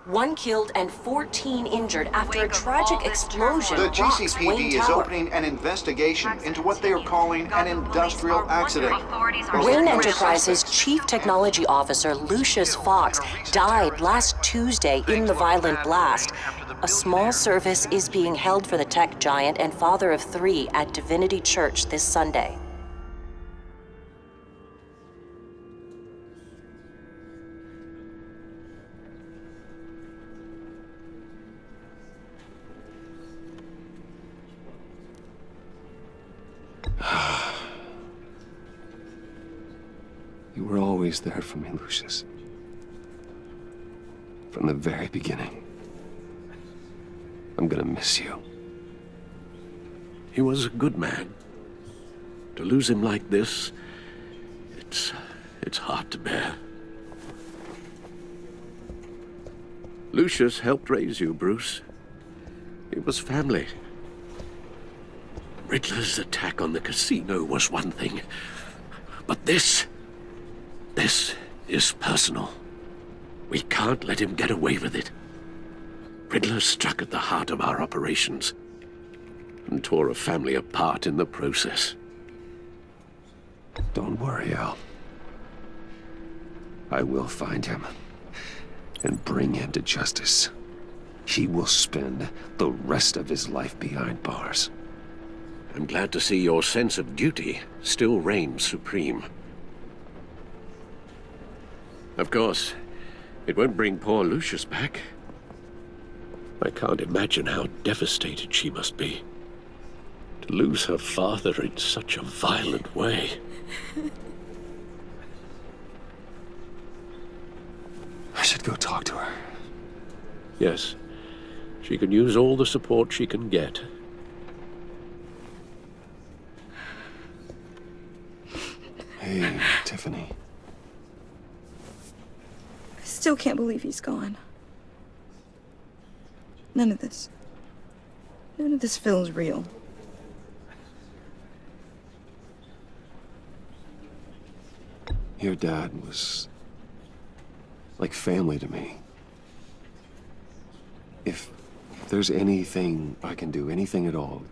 1 killed and 14 injured after a tragic explosion The rocks Wayne GCPD is Tower. opening an investigation into what they are calling an industrial accident. Wayne Enterprises Chief Technology Officer Lucius Fox died last Tuesday in the violent blast. A small service is being held for the tech giant and father of 3 at Divinity Church this Sunday. You were always there for me, Lucius. From the very beginning. I'm gonna miss you. He was a good man. To lose him like this, it's hard to bear. Lucius helped raise you, Bruce. It was family. Riddler's attack on the casino was one thing, but this is personal. We can't let him get away with it. Riddler struck at the heart of our operations and tore a family apart in the process. Don't worry, Al. I will find him and bring him to justice. He will spend the rest of his life behind bars. I'm glad to see your sense of duty still reigns supreme. Of course, it won't bring poor Lucius back. I can't imagine how devastated she must be. To lose her father in such a violent way. I should go talk to her. Yes, she can use all the support she can get. Hey, Tiffany. I still can't believe he's gone. None of this feels real. Your dad was like family to me. If there's anything I can do, anything at all,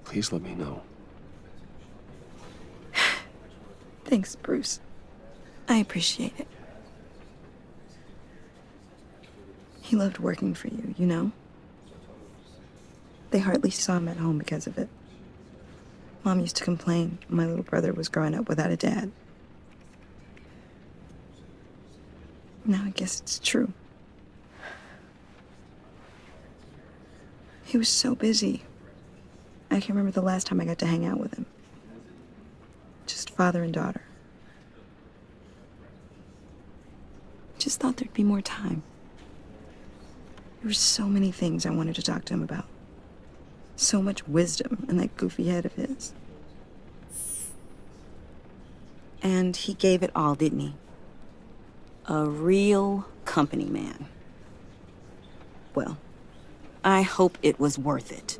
please let me know. Thanks, Bruce. I appreciate it. He loved working for you, you know? They hardly saw him at home because of it. Mom used to complain my little brother was growing up without a dad. Now I guess it's true. He was so busy. I can't remember the last time I got to hang out with him. Just father and daughter. Just thought there'd be more time. There were so many things I wanted to talk to him about. So much wisdom in that goofy head of his. And he gave it all, didn't he? A real company man. Well, I hope it was worth it.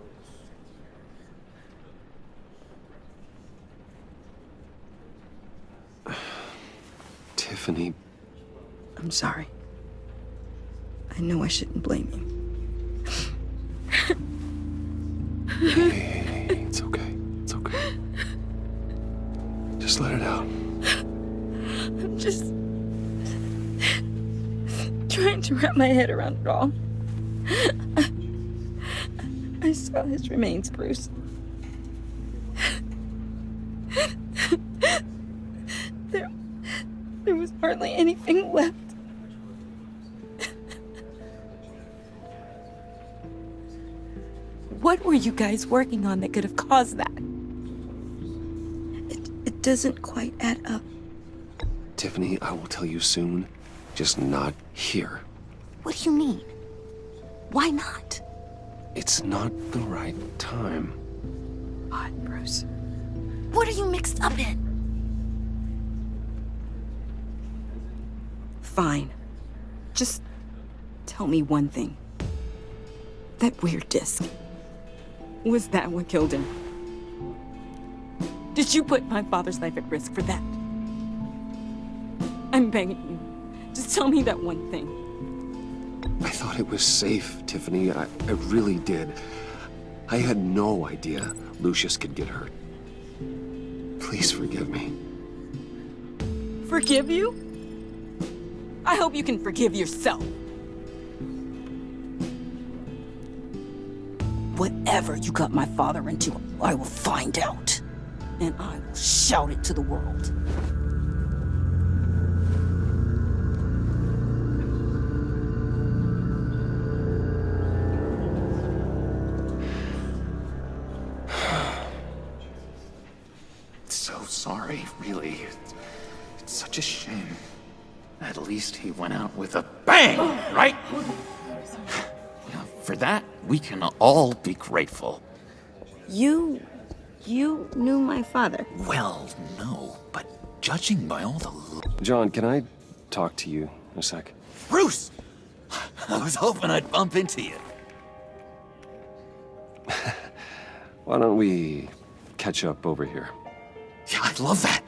Tiffany. I'm sorry. I know I shouldn't blame you. Hey, it's okay. It's okay. Just let it out. I'm just trying to wrap my head around it all. I saw his remains, Bruce. There was hardly anything left. What were you guys working on that could have caused that? It doesn't quite add up. Tiffany, I will tell you soon. Just not here. What do you mean? Why not? It's not the right time. What, Bruce? What are you mixed up in? Fine. Just tell me one thing. That weird disc. Was that what killed him? Did you put my father's life at risk for that? I'm begging you. Just tell me that one thing. I thought it was safe, Tiffany. I really did. I had no idea Lucius could get hurt. Please forgive me. Forgive you? I hope you can forgive yourself. Whatever you got my father into, I will find out. And I will shout it to the world. So sorry, really. It's such a shame. At least he went out with a bang, right? Now, for that, we can all be grateful. You knew my father. Well, no, but judging by all the... John, can I talk to you a sec? Bruce! I was hoping I'd bump into you. Why don't we catch up over here? Yeah, I'd love that.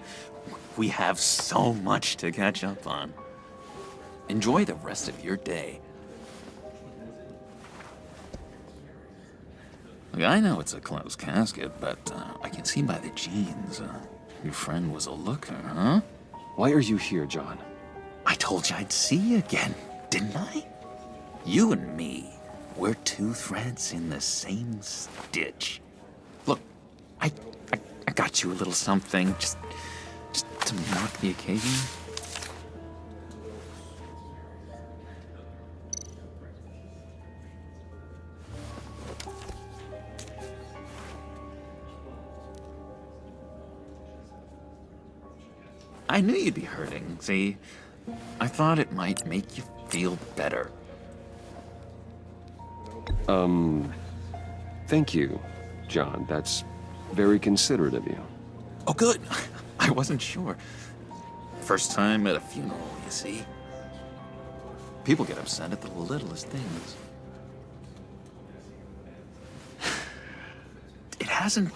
We have so much to catch up on. Enjoy the rest of your day. Look, I know it's a closed casket, but I can see by the jeans, your friend was a looker, huh? Why are you here, John? I told you I'd see you again, didn't I? You and me, we're two threads in the same stitch. Look, I got you a little something, just to mark the occasion. I knew you'd be hurting, see? I thought it might make you feel better. Thank you, John. That's very considerate of you. Oh, good. I wasn't sure. First time at a funeral, you see. People get upset at the littlest things. It hasn't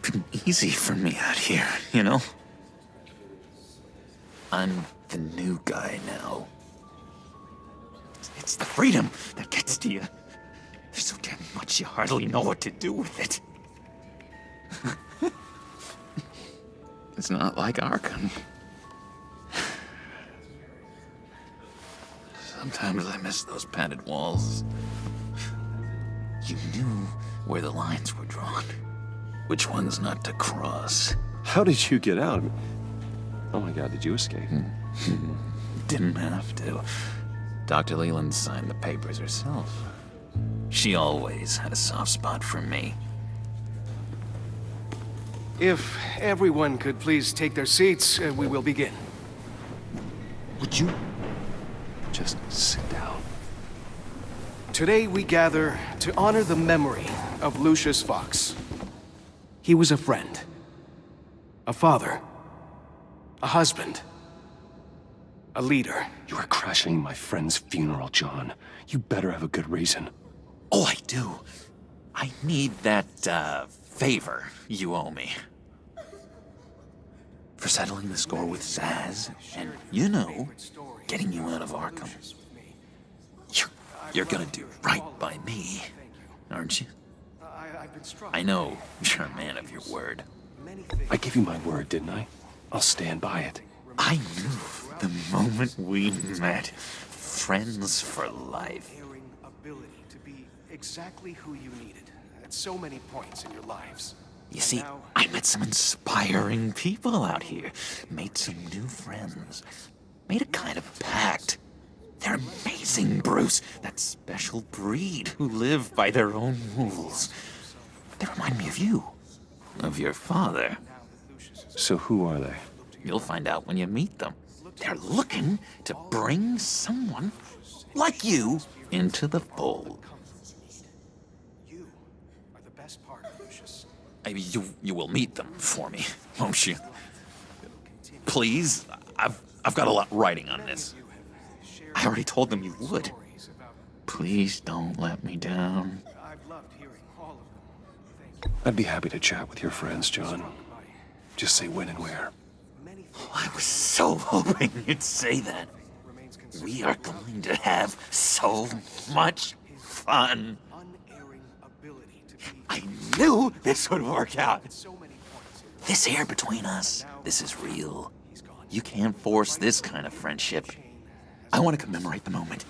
been easy for me out here, you know? I'm the new guy now. It's the freedom that gets to you. There's so damn much you hardly know what to do with it. It's not like Arkham. Sometimes I miss those padded walls. You knew where the lines were drawn. Which ones not to cross. How did you get out? Oh my God, did you escape? Didn't have to. Dr. Leland signed the papers herself. She always had a soft spot for me. If everyone could please take their seats, we will begin. Would you just sit down? Today we gather to honor the memory of Lucius Fox. He was a friend, a father, a husband, a leader. You are crashing my friend's funeral, John. You better have a good reason. Oh, I do. I need that, favor you owe me. For settling the score with Zsasz, and, you know, getting you out of Arkham. You're gonna do right by me, aren't you? I know you're a man of your word. I gave you my word, didn't I? I'll stand by it. I knew the moment we met, friends for life. Ability to be exactly who you needed at so many points in your lives. You see, I met some inspiring people out here, made some new friends, made a kind of pact. They're amazing, Bruce, that special breed who live by their own rules. They remind me of you, of your father. So who are they? You'll find out when you meet them. They're looking to bring someone like you into the fold. You are the best part of Lucius. You will meet them for me, won't you? Please, I've got a lot writing on this. I already told them you would. Please don't let me down. I've loved hearing all of them. I'd be happy to chat with your friends, John. Just say when and where. Many things I was so hoping you'd say that. We are going to have so much fun. I knew this would work out. This here between us, this is real. You can't force this kind of friendship. I want to commemorate the moment.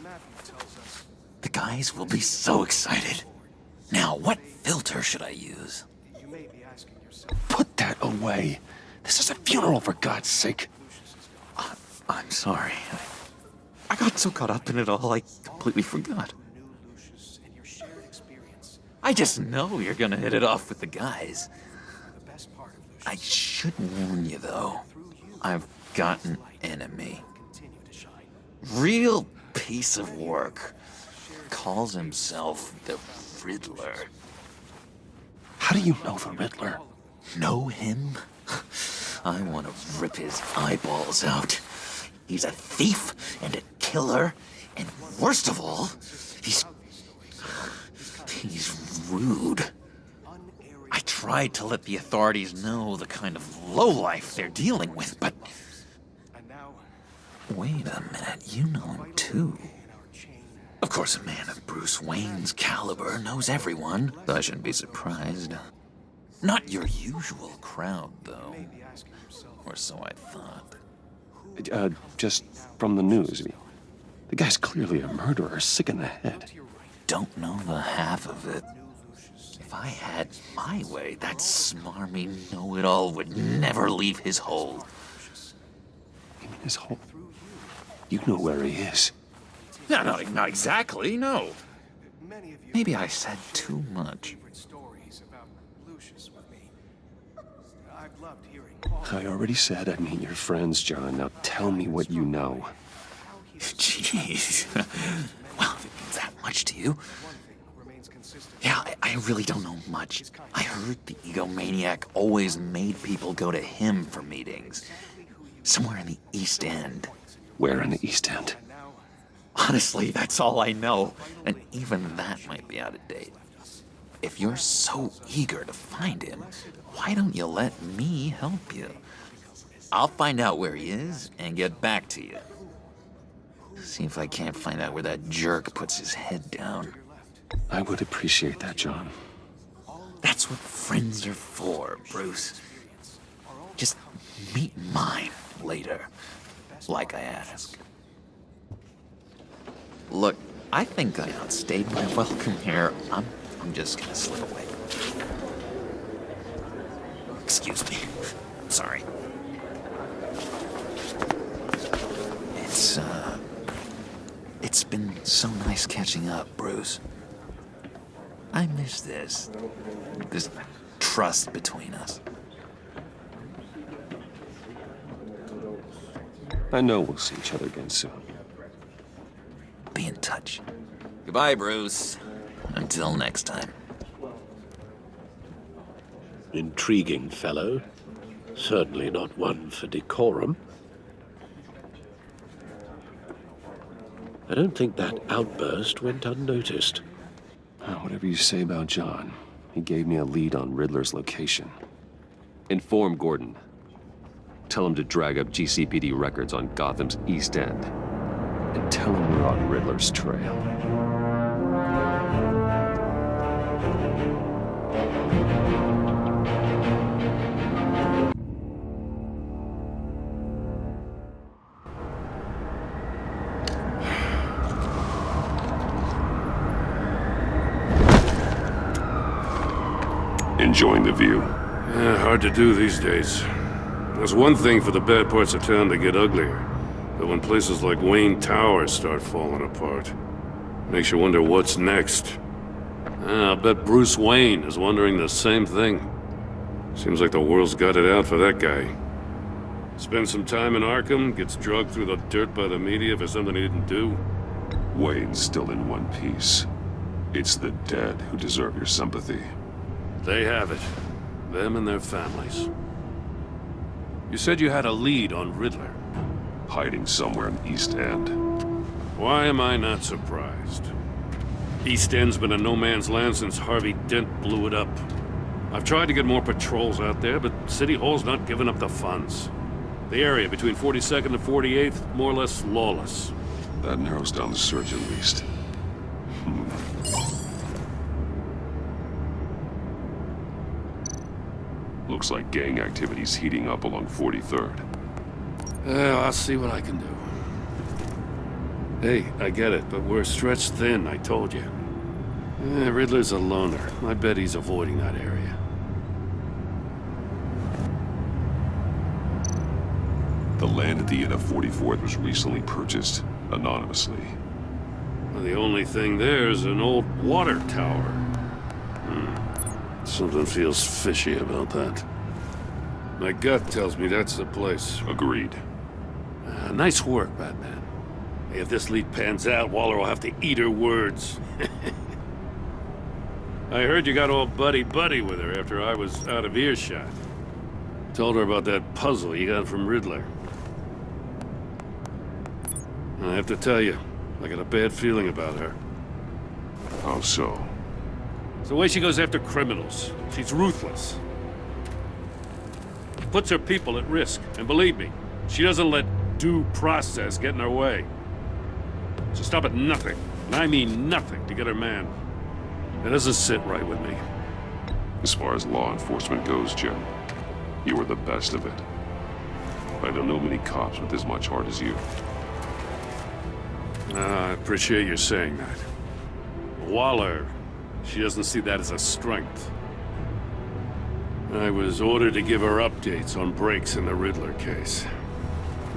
The guys will be so excited. Now, what filter should I use? Put that away. This is a funeral, for God's sake. I'm sorry. I got so caught up in it all, I completely forgot. I just know you're gonna hit it off with the guys. I should warn you, though. I've got an enemy. Real piece of work. Calls himself the Riddler. How do you know the Riddler? Know him? I want to rip his eyeballs out. He's a thief and a killer, and worst of all, he's rude. I tried to let the authorities know the kind of lowlife they're dealing with, but... Wait a minute, you know him too. Of course, a man of Bruce Wayne's caliber knows everyone, so I shouldn't be surprised. Not your usual crowd, though. Or so I thought. Just from the news. The guy's clearly a murderer, sick in the head. Don't know the half of it. If I had my way, that smarmy know-it-all would never leave his hole. You mean his hole? You know where he is. No, not exactly, no. Maybe I said too much. I already said I'd meet your friends, John. Now tell me what you know. Jeez. Well, if it means that much to you. Yeah, I really don't know much. I heard the egomaniac always made people go to him for meetings. Somewhere in the East End. Where in the East End? Honestly, that's all I know. And even that might be out of date. If you're so eager to find him, why don't you let me help you? I'll find out where he is and get back to you. See if I can't find out where that jerk puts his head down. I would appreciate that, John. That's what friends are for, Bruce. Just meet mine later, like I asked. Look, I think I outstayed my welcome here. I'm just gonna slip away. Excuse me. Sorry. It's been so nice catching up, Bruce. I miss this trust between us. I know we'll see each other again soon. Be in touch. Goodbye, Bruce. Until next time. Intriguing fellow. Certainly not one for decorum. I don't think that outburst went unnoticed. Whatever you say about John, he gave me a lead on Riddler's location. Inform Gordon. Tell him to drag up GCPD records on Gotham's East End. And tell him we're on Riddler's trail. Enjoying the view? Yeah, hard to do these days. There's one thing for the bad parts of town to get uglier, but when places like Wayne Tower start falling apart, makes you wonder what's next. I'll bet Bruce Wayne is wondering the same thing. Seems like the world's got it out for that guy. Spends some time in Arkham, gets drugged through the dirt by the media for something he didn't do. Wayne's still in one piece. It's the dead who deserve your sympathy. They have it. Them and their families. You said you had a lead on Riddler. Hiding somewhere in East End. Why am I not surprised? East End's been a no-man's land since Harvey Dent blew it up. I've tried to get more patrols out there, but City Hall's not giving up the funds. The area between 42nd and 48th, more or less lawless. That narrows down the search at least. Looks like gang activity's heating up along 43rd. I'll see what I can do. Hey, I get it, but we're stretched thin, I told you. Riddler's a loner. I bet he's avoiding that area. The land at the end of 44th was recently purchased anonymously. Well, the only thing there is an old water tower. Something feels fishy about that. My gut tells me that's the place. Agreed. Nice work, Batman. Hey, if this lead pans out, Waller will have to eat her words. I heard you got all buddy-buddy with her after I was out of earshot. Told her about that puzzle you got from Riddler. I have to tell you, I got a bad feeling about her. How so? It's the way she goes after criminals. She's ruthless. Puts her people at risk. And believe me, she doesn't let due process get in her way. She'll stop at nothing, and I mean nothing, to get her man. It doesn't sit right with me. As far as law enforcement goes, Jim, you were the best of it. I don't know many cops with as much heart as you. I appreciate you saying that. Waller, she doesn't see that as a strength. I was ordered to give her updates on breaks in the Riddler case.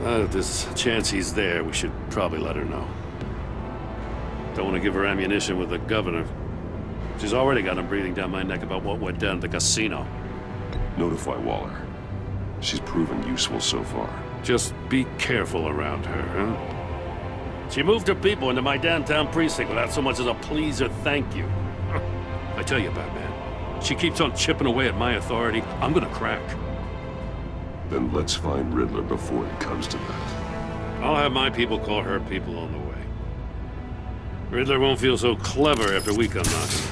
If there's a chance he's there, we should probably let her know. Don't want to give her ammunition with the governor. She's already got him breathing down my neck about what went down at the casino. Notify Waller. She's proven useful so far. Just be careful around her, huh? She moved her people into my downtown precinct without so much as a please or thank you. I tell you, Batman, she keeps on chipping away at my authority. I'm gonna crack. Then let's find Riddler before it comes to that. I'll have my people call her people on the way. Riddler won't feel so clever after we come knocking.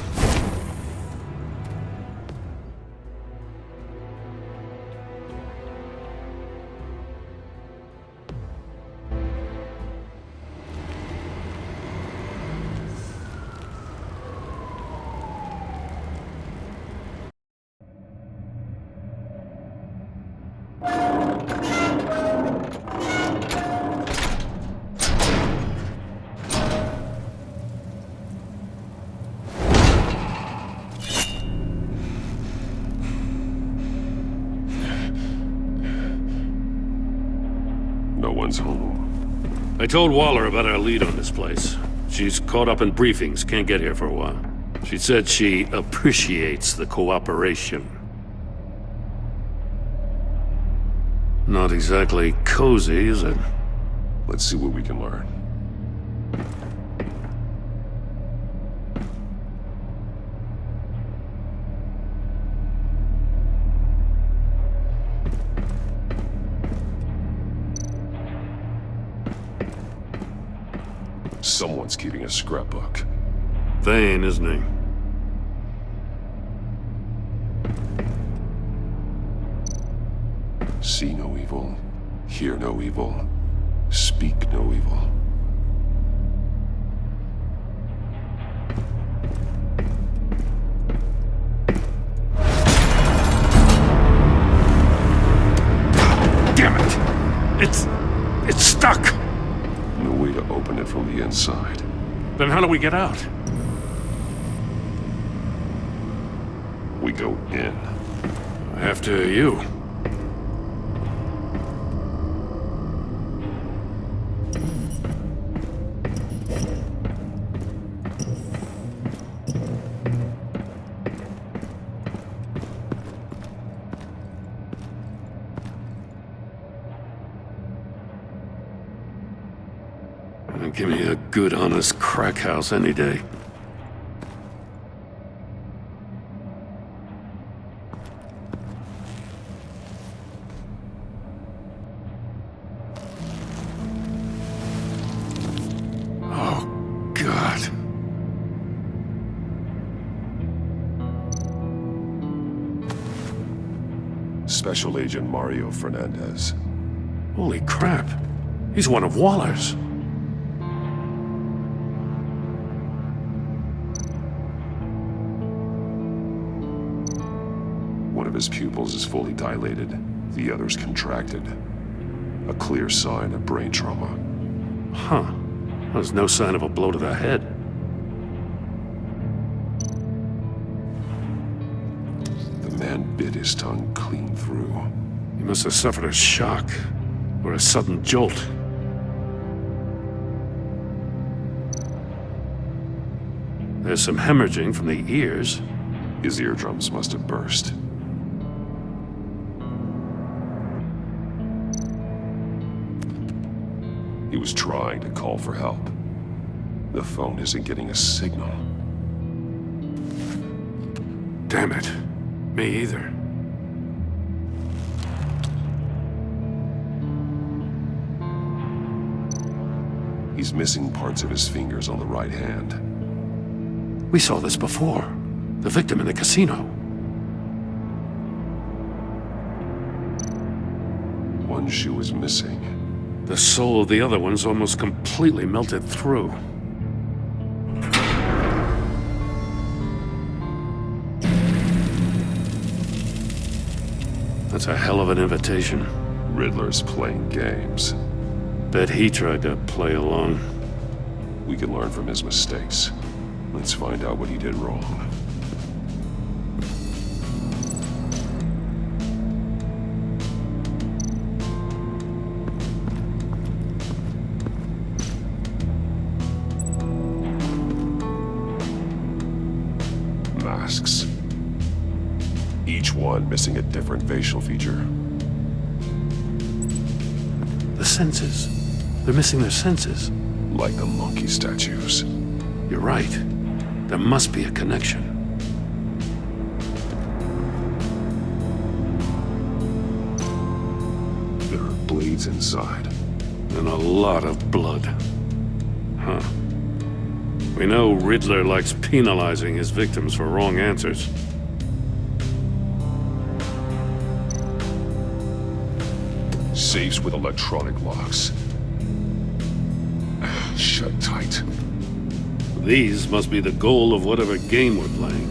No one's home. I told Waller about our lead on this place. She's caught up in briefings, can't get here for a while. She said she appreciates the cooperation. Not exactly cozy, is it? Let's see what we can learn. Someone's keeping a scrapbook. Vane, isn't he? See no evil, hear no evil, speak no evil. Damn it! It's stuck! No way to open it from the inside. Then how do we get out? We go in. After you. Give me a good, honest crack house any day. Oh, God. Special Agent Mario Fernandez. Holy crap. He's one of Waller's. One of his pupils is fully dilated, the other's contracted. A clear sign of brain trauma. Huh. There's no sign of a blow to the head. The man bit his tongue clean through. He must have suffered a shock, or a sudden jolt. There's some hemorrhaging from the ears. His eardrums must have burst. He was trying to call for help. The phone isn't getting a signal. Damn it. Me either. He's missing parts of his fingers on the right hand. We saw this before. The victim in the casino. One shoe is missing. The sole of the other one's almost completely melted through. That's a hell of an invitation. Riddler's playing games. Bet he tried to play along. We can learn from his mistakes. Let's find out what he did wrong. Masks. Each one missing a different facial feature. The senses. They're missing their senses. Like the monkey statues. You're right. There must be a connection. There are bleeds inside. And a lot of blood. Huh. We know Riddler likes penalizing his victims for wrong answers. Safes with electronic locks. Shut tight. These must be the goal of whatever game we're playing.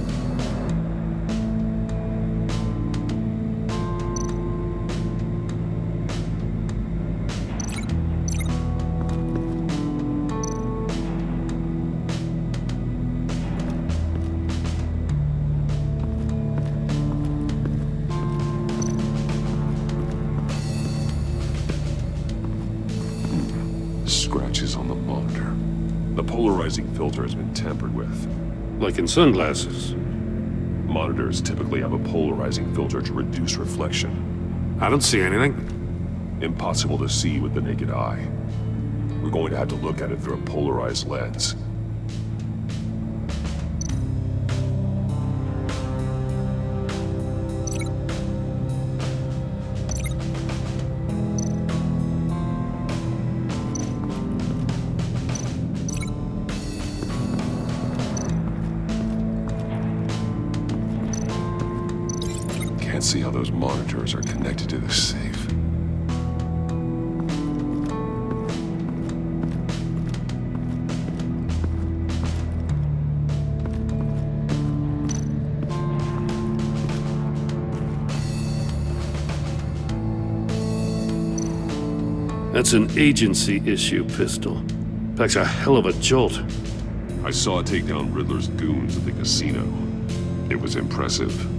Scratches on the monitor. The polarizing filter has been tampered with. Like in sunglasses. Monitors typically have a polarizing filter to reduce reflection. I don't see anything. Impossible to see with the naked eye. We're going to have to look at it through a polarized lens. Can't see how those monitors are connected to the safe. That's an agency issue pistol. Packs a hell of a jolt. I saw it take down Riddler's goons at the casino. It was impressive.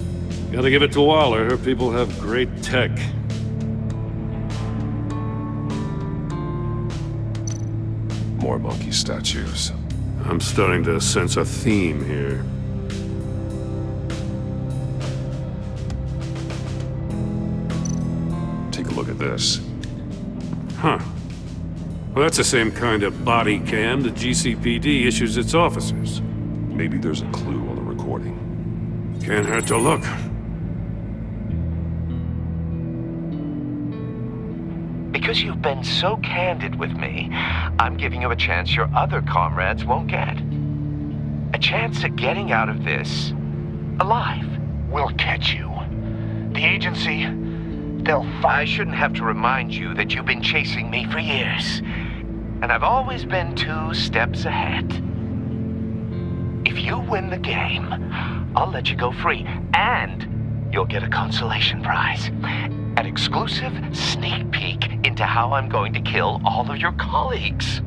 Gotta give it to Waller. Her people have great tech. More monkey statues. I'm starting to sense a theme here. Take a look at this. Huh. Well, that's the same kind of body cam the GCPD issues its officers. Maybe there's a clue on the recording. Can't hurt to look. Because you've been so candid with me, I'm giving you a chance your other comrades won't get. A chance at getting out of this alive. We'll catch you. The agency, They'll I shouldn't have to remind you that you've been chasing me for years. And I've always been 2 steps ahead. If you win the game, I'll let you go free. And you'll get a consolation prize. An exclusive sneak peek into how I'm going to kill all of your colleagues.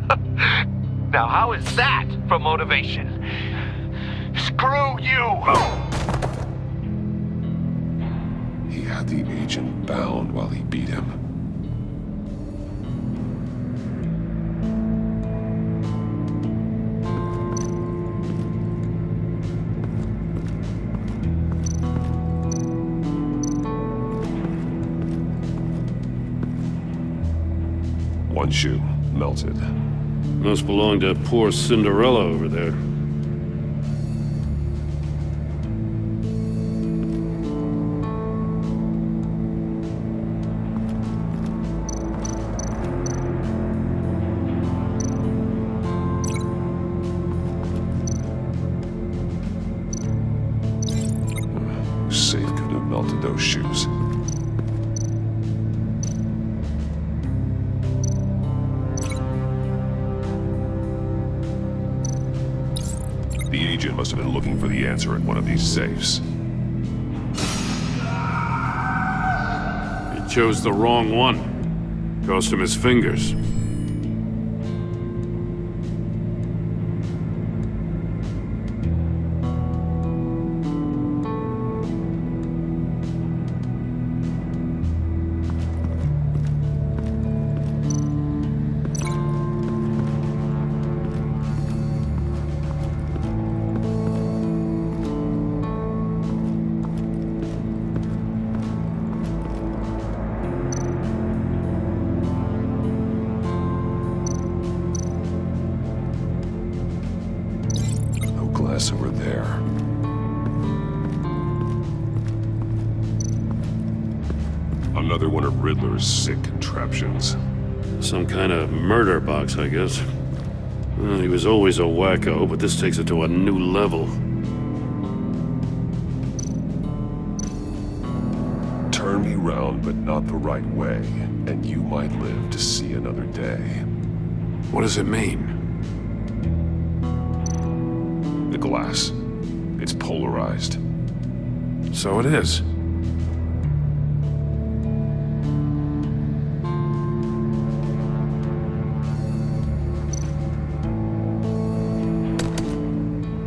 Now, how is that for motivation? Screw you! He had the agent bound while he beat him. One shoe melted. Must belong to poor Cinderella over there. Safe couldn't have melted those shoes. The agent must have been looking for the answer in one of these safes. He chose the wrong one. Cost him his fingers. Glass over there. Another one of Riddler's sick contraptions. Some kind of murder box, I guess. Well, he was always a wacko, but this takes it to a new level. Turn me round, but not the right way, and you might live to see another day. What does it mean? The glass. It's polarized. So it is.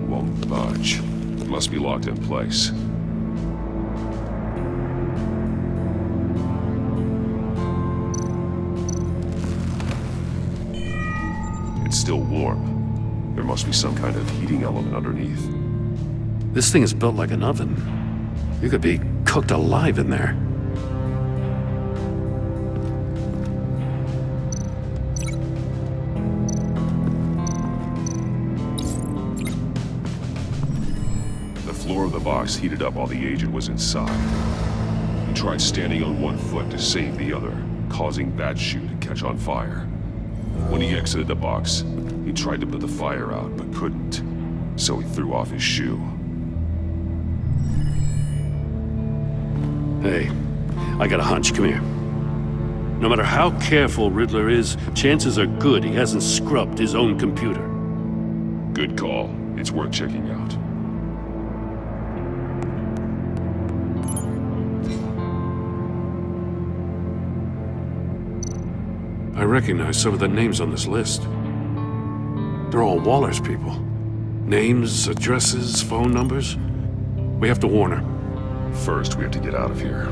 Won't budge. It must be locked in place. It's still warm. There must be some kind of heating element underneath. This thing is built like an oven. You could be cooked alive in there. The floor of the box heated up while the agent was inside. He tried standing on one foot to save the other, causing that shoe to catch on fire. When he exited the box, he tried to put the fire out, but couldn't. So he threw off his shoe. Hey, I got a hunch. Come here. No matter how careful Riddler is, chances are good he hasn't scrubbed his own computer. Good call. It's worth checking out. I recognize some of the names on this list. They're all Waller's people. Names, addresses, phone numbers. We have to warn her. First, we have to get out of here.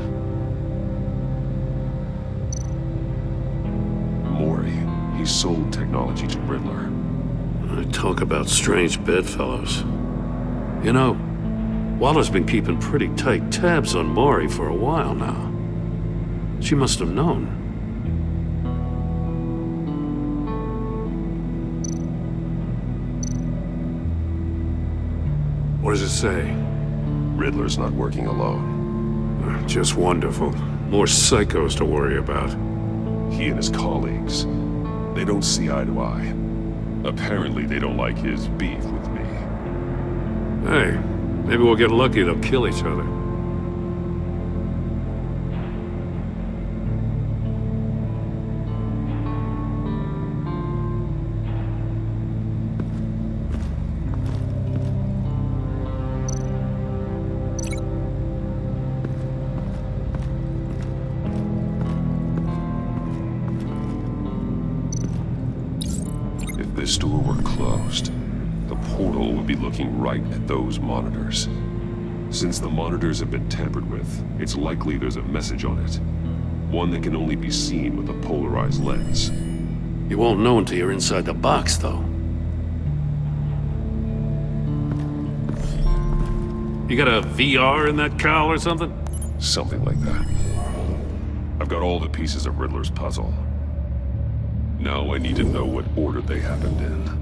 Mori. He sold technology to Riddler. I talk about strange bedfellows. You know, Waller's been keeping pretty tight tabs on Mori for a while now. She must have known. What does it say? Riddler's not working alone. Just wonderful. More psychos to worry about. He and his colleagues, they don't see eye to eye. Apparently, they don't like his beef with me. Hey, maybe we'll get lucky they'll kill each other. this door were closed, the portal would be looking right at those monitors. Since the monitors have been tampered with, it's likely there's a message on it. One that can only be seen with a polarized lens. You won't know until you're inside the box, though. You got a VR in that cowl or something? Something like that. I've got all the pieces of Riddler's puzzle. Now I need to know what order they happened in.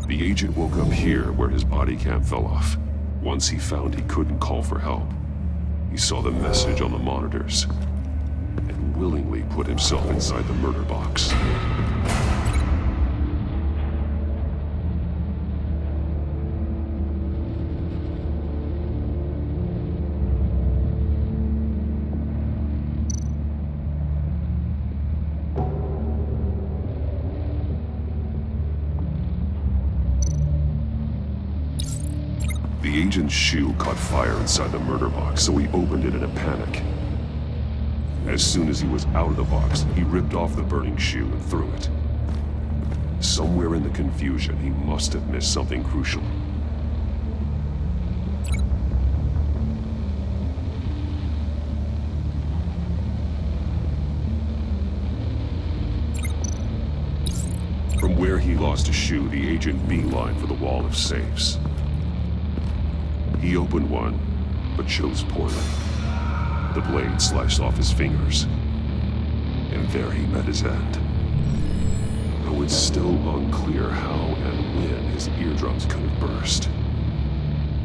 The agent woke up here where his body cam fell off. Once he found he couldn't call for help, he saw the message on the monitors and willingly put himself inside the murder box. The agent's shoe caught fire inside the murder box, so he opened it in a panic. As soon as he was out of the box, he ripped off the burning shoe and threw it. Somewhere in the confusion, he must have missed something crucial. From where he lost a shoe, the agent beelined for the wall of safes. He opened one, but chose poorly. The blade slashed off his fingers, and there he met his end. Though it's still unclear how and when his eardrums could have burst.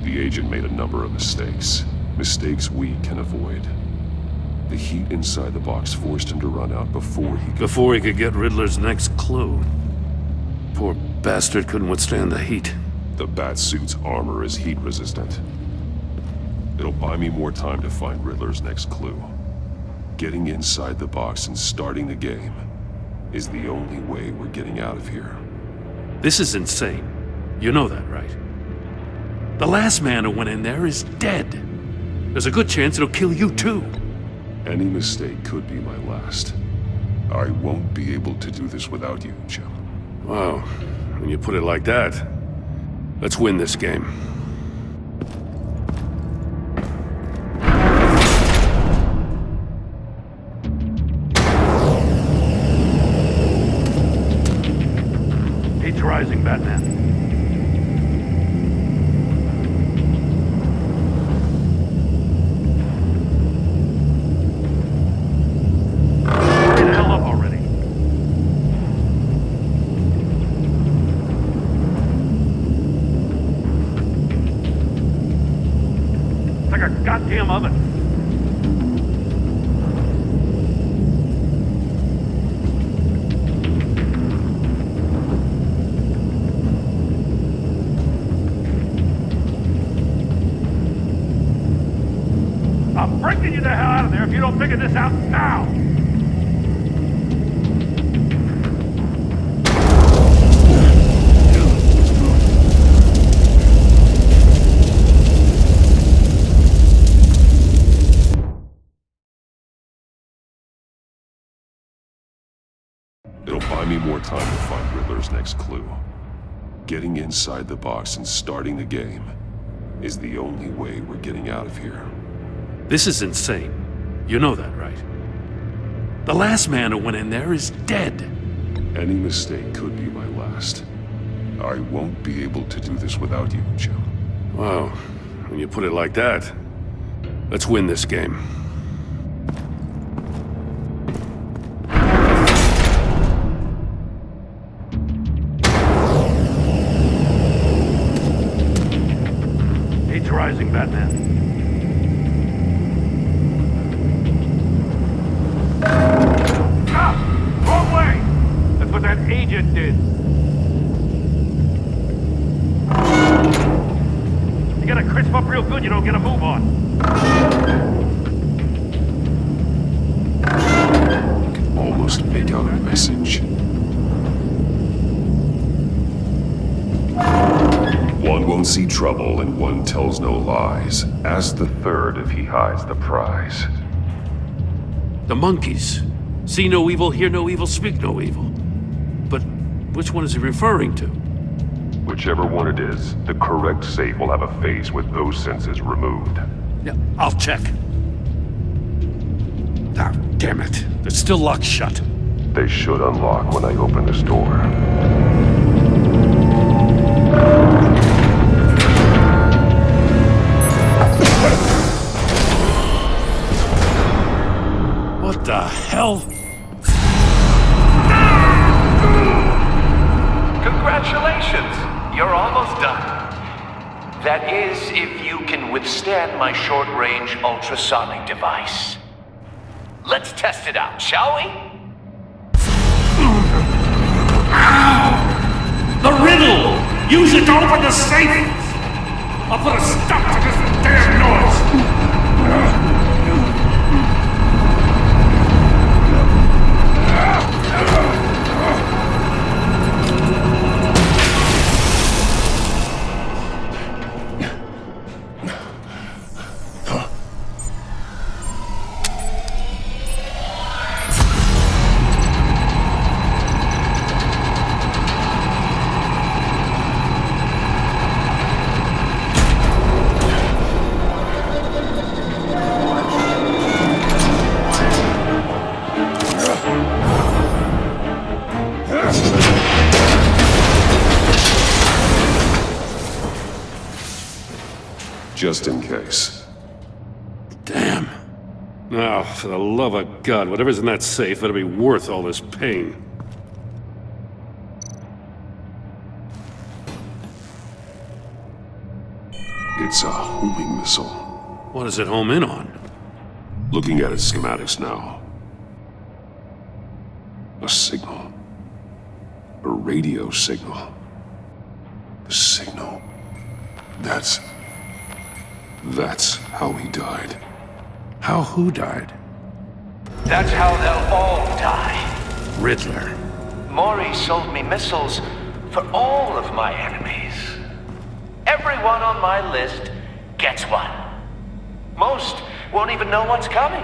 The agent made a number of mistakes. Mistakes we can avoid. The heat inside the box forced him to run out before he could get Riddler's next clue. Poor bastard couldn't withstand the heat. The Batsuit's armor is heat-resistant. It'll buy me more time to find Riddler's next clue. Getting inside the box and starting the game is the only way we're getting out of here. This is insane. You know that, right? The last man who went in there is dead. There's a good chance it'll kill you too. Any mistake could be my last. I won't be able to do this without you, Jim. Wow, when you put it like that, let's win this game. Heat's rising, Batman. Hurry the hell up already. It's like a goddamn oven. I'm breaking you the hell out of there if you don't figure this out now! It'll buy me more time to find Riddler's next clue. Getting inside the box and starting the game is the only way we're getting out of here. This is insane. You know that, right? The last man who went in there is dead. Any mistake could be my last. I won't be able to do this without you, Jim. Wow, when you put it like that, let's win this game. Heat's rising, Batman. Wrong way! That's what that agent did. You gotta crisp up real good, you don't get a move on. almost made out a message. One won't see trouble and one tells no lies. Ask the third if he hides the prize. The monkeys. See no evil, hear no evil, speak no evil. But which one is he referring to? Whichever one it is, the correct safe will have a face with those senses removed. Yeah, I'll check. Ah, damn it. It's still locked shut. They should unlock when I open this door. What the hell? Congratulations! You're almost done. That is, if you can withstand my short-range ultrasonic device. Let's test it out, shall we? The riddle! Use it to open the safe! I'll put a stop to this damn noise! Just in case. Damn. Now, for the love of God, whatever's in that safe better be worth all this pain. It's a homing missile. What does it home in on? Looking at its schematics now. A signal. A radio signal. A signal. That's how he died. How who died? That's how they'll all die. Riddler. Maury sold me missiles for all of my enemies. Everyone on my list gets one. Most won't even know what's coming.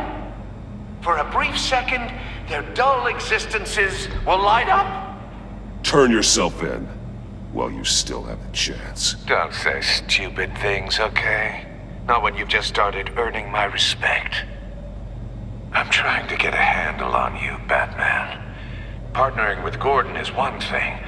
For a brief second, their dull existences will light up. Turn yourself in while you still have the chance. Don't say stupid things, okay? Not when you've just started earning my respect. I'm trying to get a handle on you, Batman. Partnering with Gordon is one thing.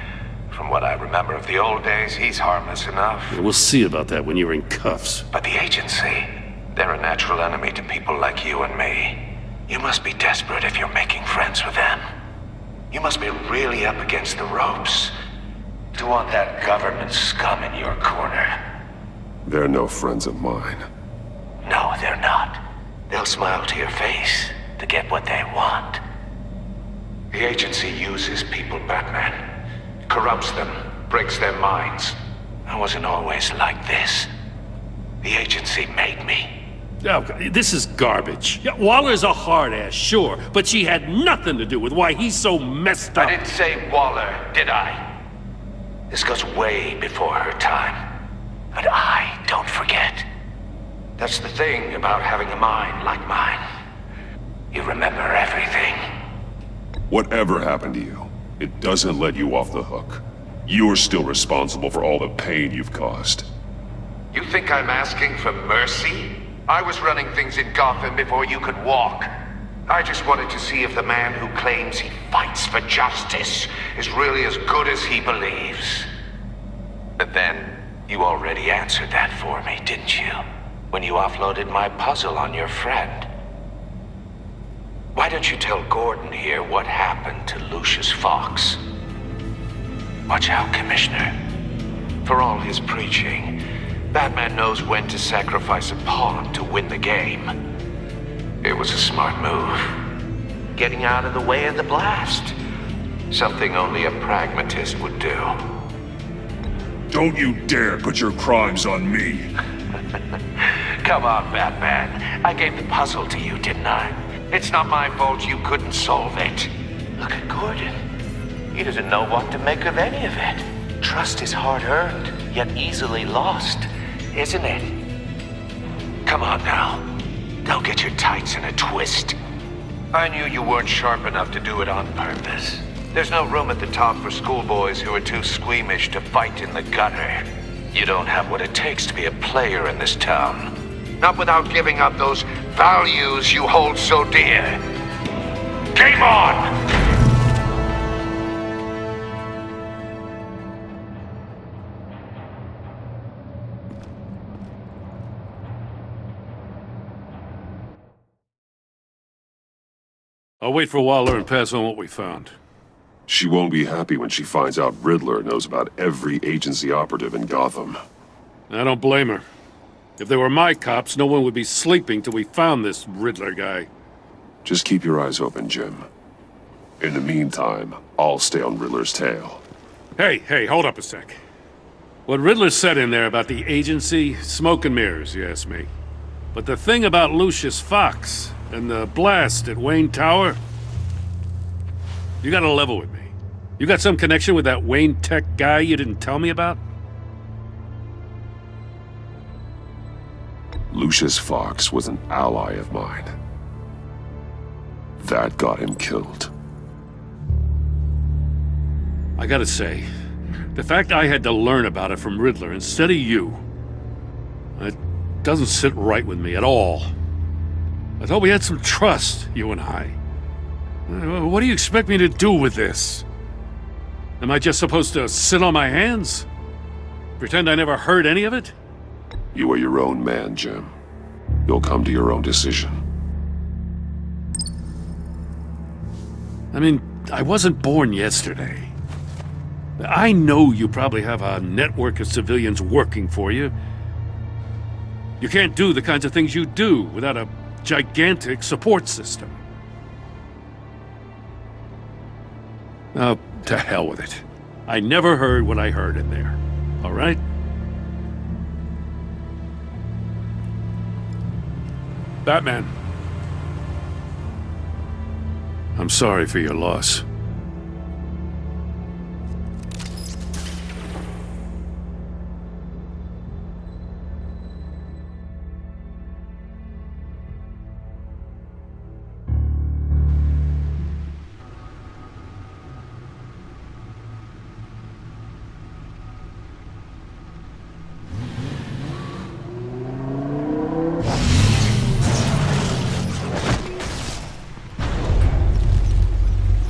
From what I remember of the old days, he's harmless enough. Yeah, we'll see about that when you're in cuffs. But the agency, they're a natural enemy to people like you and me. You must be desperate if you're making friends with them. You must be really up against the ropes to want that government scum in your corner. They're no friends of mine. No, they're not. They'll smile to your face to get what they want. The agency uses people, Batman. Corrupts them, breaks their minds. I wasn't always like this. The agency made me. Oh, this is garbage. Yeah, Waller's a hard ass, sure, but she had nothing to do with why he's so messed up. I didn't say Waller, did I? This goes way before her time. And I don't forget. That's the thing about having a mind like mine. You remember everything. Whatever happened to you, it doesn't let you off the hook. You're still responsible for all the pain you've caused. You think I'm asking for mercy? I was running things in Gotham before you could walk. I just wanted to see if the man who claims he fights for justice is really as good as he believes. But then, you already answered that for me, didn't you? When you offloaded my puzzle on your friend. Why don't you tell Gordon here what happened to Lucius Fox? Watch out, Commissioner. For all his preaching, Batman knows when to sacrifice a pawn to win the game. It was a smart move. Getting out of the way of the blast. Something only a pragmatist would do. Don't you dare put your crimes on me! Come on, Batman. I gave the puzzle to you, didn't I? It's not my fault you couldn't solve it. Look at Gordon. He doesn't know what to make of any of it. Trust is hard-earned, yet easily lost, isn't it? Come on now. Don't get your tights in a twist. I knew you weren't sharp enough to do it on purpose. There's no room at the top for schoolboys who are too squeamish to fight in the gutter. You don't have what it takes to be a player in this town. Not without giving up those values you hold so dear. Game on! I'll wait for Waller and pass on what we found. She won't be happy when she finds out Riddler knows about every agency operative in Gotham. I don't blame her. If they were my cops, no one would be sleeping till we found this Riddler guy. Just keep your eyes open, Jim. In the meantime, I'll stay on Riddler's tail. Hey, hold up a sec. What Riddler said in there about the agency, smoke and mirrors, you ask me. But the thing about Lucius Fox and the blast at Wayne Tower, you gotta level with me. You got some connection with that Wayne Tech guy you didn't tell me about? Lucius Fox was an ally of mine. That got him killed. I gotta say, the fact I had to learn about it from Riddler instead of you, it doesn't sit right with me at all. I thought we had some trust, you and I. What do you expect me to do with this? Am I just supposed to sit on my hands? Pretend I never heard any of it? You are your own man, Jim. You'll come to your own decision. I mean, I wasn't born yesterday. I know you probably have a network of civilians working for you. You can't do the kinds of things you do without a gigantic support system. Oh, to hell with it. I never heard what I heard in there. All right? Batman. I'm sorry for your loss.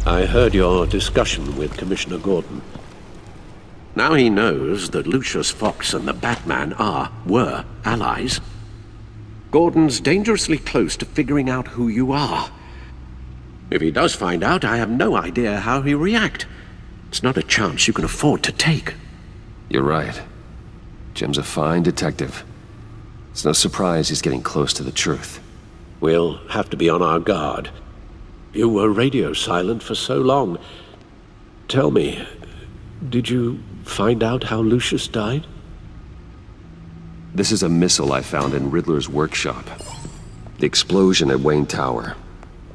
I heard your discussion with Commissioner Gordon. Now he knows that Lucius Fox and the Batman were allies. Gordon's dangerously close to figuring out who you are. If he does find out, I have no idea how he'll react. It's not a chance you can afford to take. You're right. Jim's a fine detective. It's no surprise he's getting close to the truth. We'll have to be on our guard. You were radio silent for so long. Tell me, did you find out how Lucius died? This is a missile I found in Riddler's workshop. The explosion at Wayne Tower.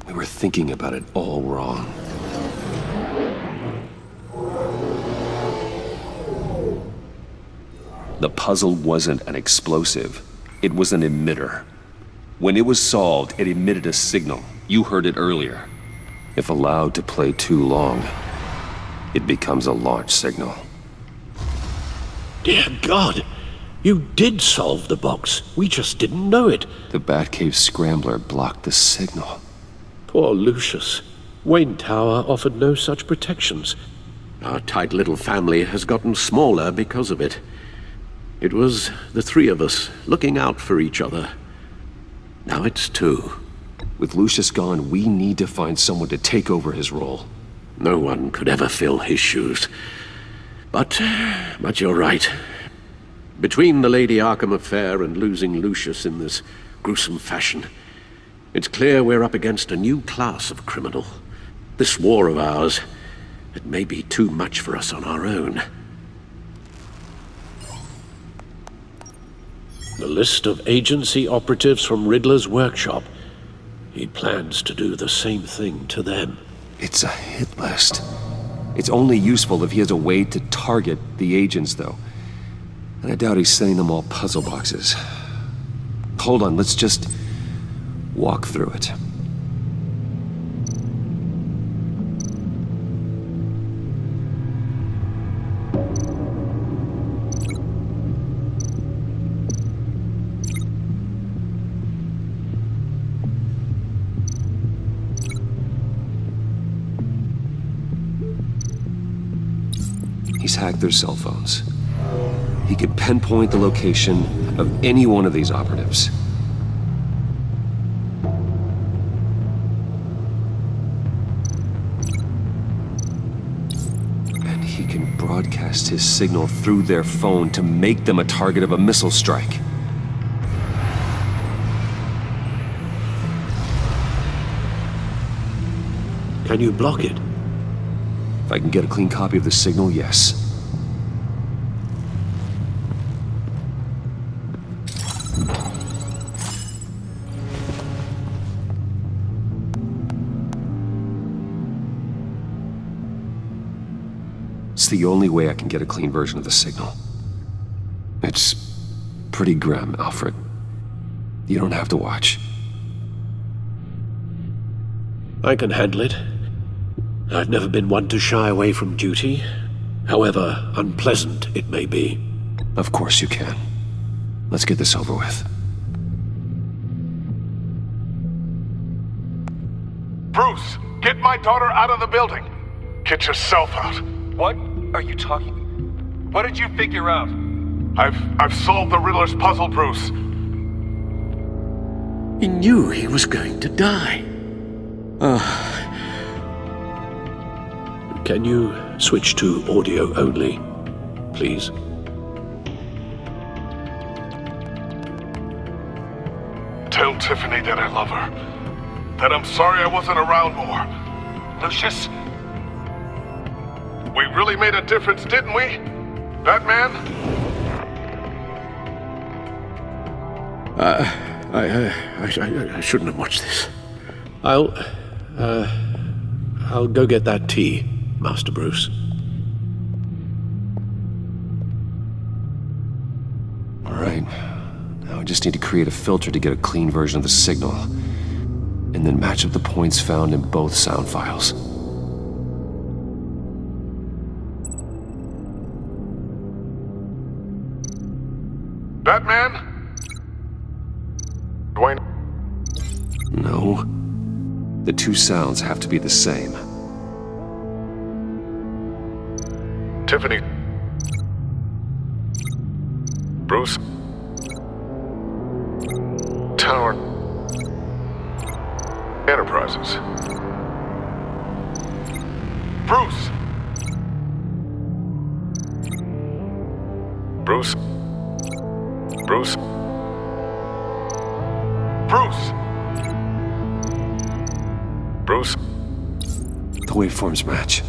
We were thinking about it all wrong. The puzzle wasn't an explosive. It was an emitter. When it was solved, it emitted a signal. You heard it earlier. If allowed to play too long, it becomes a launch signal. Dear God! You did solve the box. We just didn't know it. The Batcave scrambler blocked the signal. Poor Lucius. Wayne Tower offered no such protections. Our tight little family has gotten smaller because of it. It was the three of us looking out for each other. Now it's two. With Lucius gone, we need to find someone to take over his role. No one could ever fill his shoes. But you're right. Between the Lady Arkham affair and losing Lucius in this gruesome fashion, it's clear we're up against a new class of criminal. This war of ours, it may be too much for us on our own. The list of agency operatives from Riddler's workshop. He plans to do the same thing to them. It's a hit list. It's only useful if he has a way to target the agents, though. And I doubt he's sending them all puzzle boxes. Hold on, let's just walk through it. He's hacked their cell phones. He could pinpoint the location of any one of these operatives. And he can broadcast his signal through their phone to make them a target of a missile strike. Can you block it? If I can get a clean copy of the signal, yes. It's the only way I can get a clean version of the signal. It's pretty grim, Alfred. You don't have to watch. I can handle it. I've never been one to shy away from duty, however unpleasant it may be. Of course you can. Let's get this over with. Bruce, get my daughter out of the building. Get yourself out. What are you talking? What did you figure out? I've solved the Riddler's puzzle, Bruce. He knew he was going to die. Can you switch to audio only, please? Tell Tiffany that I love her. That I'm sorry I wasn't around more. Lucius? We really made a difference, didn't we? Batman? I shouldn't have watched this. I'll go get that tea, Master Bruce. All right. Now I just need to create a filter to get a clean version of the signal, and then match up the points found in both sound files. Batman? Dwayne? No. The two sounds have to be the same. Tiffany? Bruce? Tower Enterprises. Bruce! Bruce? Bruce? Bruce! Bruce? The waveforms match.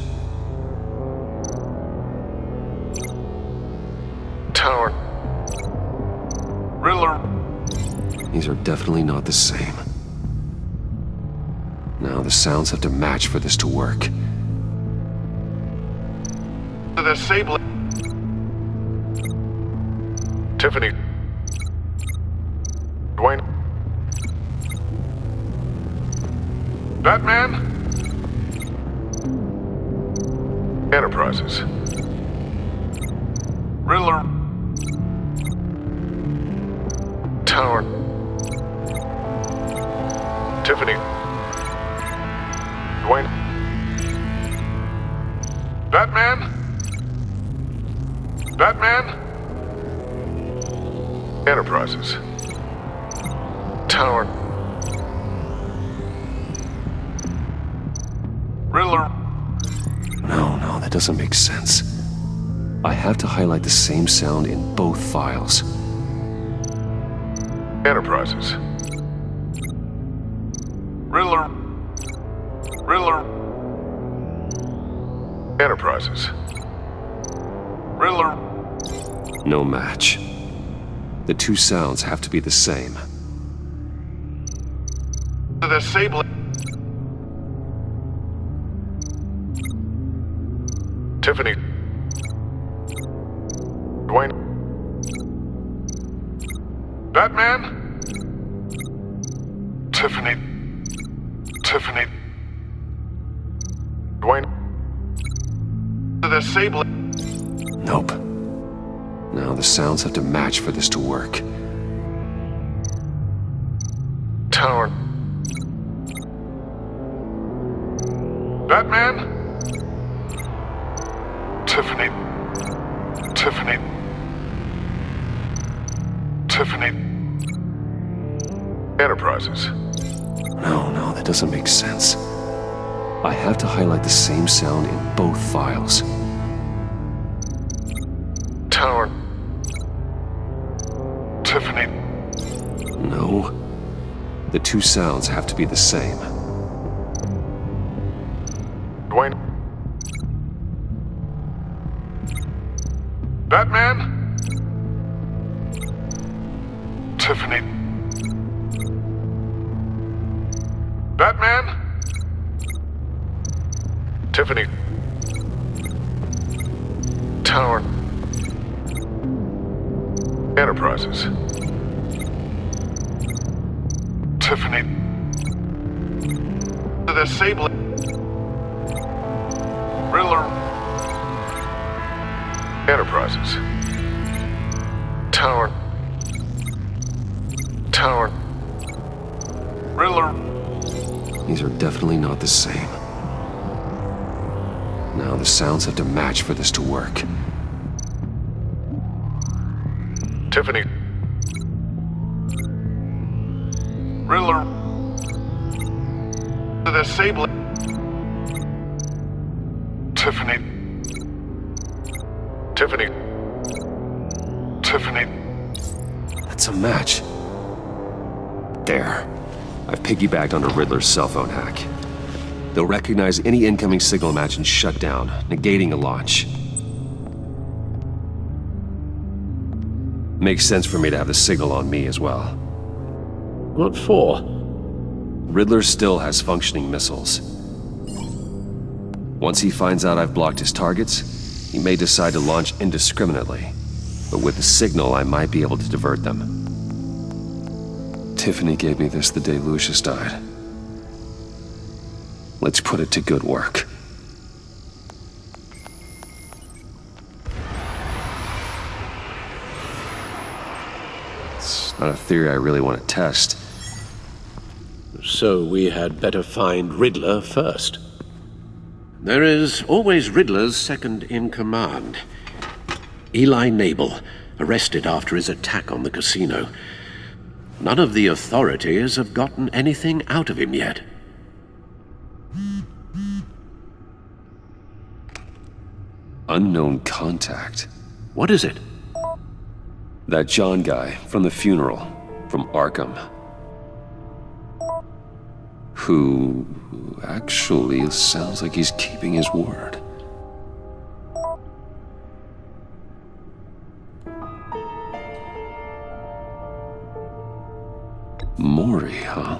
Tower. Riddler. These are definitely not the same. Now the sounds have to match for this to work. The Sable. Tiffany. Dwayne. Batman? Enterprises. Riddler. Tower. Tiffany. Dwayne. Batman? Batman? Enterprises. Tower. Riddler. No, that doesn't make sense. I have to highlight the same sound in both files. Enterprises. Riddler. Riddler. Enterprises. Riddler. No match. The two sounds have to be the same. The Sable. Tiffany. Dwayne. Batman? Tiffany. Tiffany. Dwayne. The Sable. Nope. Now the sounds have to match for this to work. Tower. Batman? Tiffany. Tiffany. Tiffany. Enterprises. No, that doesn't make sense. I have to highlight the same sound in both files. Tower. Tiffany. No. The two sounds have to be the same. Dwayne. Batman? Tiffany. Batman? Tiffany. Tower. Enterprises. Tiffany. The Sable. Riddler. Enterprises. Tower. Tower. Riddler. These are definitely not the same. Now the sounds have to match for this to work. Tiffany. Riddler. The Sable. Tiffany. Tiffany. Tiffany. That's a match. There. I've piggybacked onto Riddler's cell phone hack. They'll recognize any incoming signal match and shut down, negating a launch. Makes sense for me to have the signal on me as well. What for? Riddler still has functioning missiles. Once he finds out I've blocked his targets, he may decide to launch indiscriminately. But with the signal, I might be able to divert them. Tiffany gave me this the day Lucius died. Let's put it to good work. It's not a theory I really want to test. So we had better find Riddler first. There is always Riddler's second-in-command. Eli Nabel, arrested after his attack on the casino. None of the authorities have gotten anything out of him yet. Unknown contact. What is it? That John guy from the funeral, from Arkham. Who actually sounds like he's keeping his word. Mori, huh?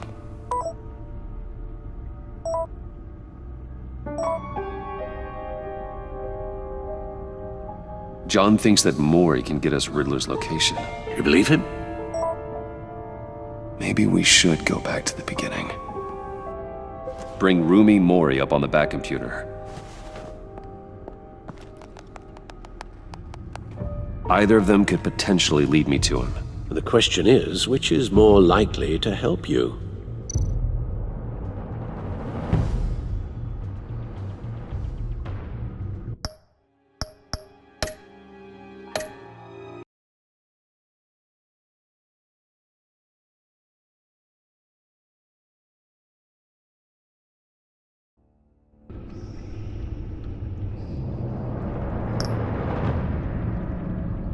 John thinks that Mori can get us Riddler's location. You believe him? Maybe we should go back to the beginning. Bring Rumi Mori up on the back computer. Either of them could potentially lead me to him. The question is, which is more likely to help you?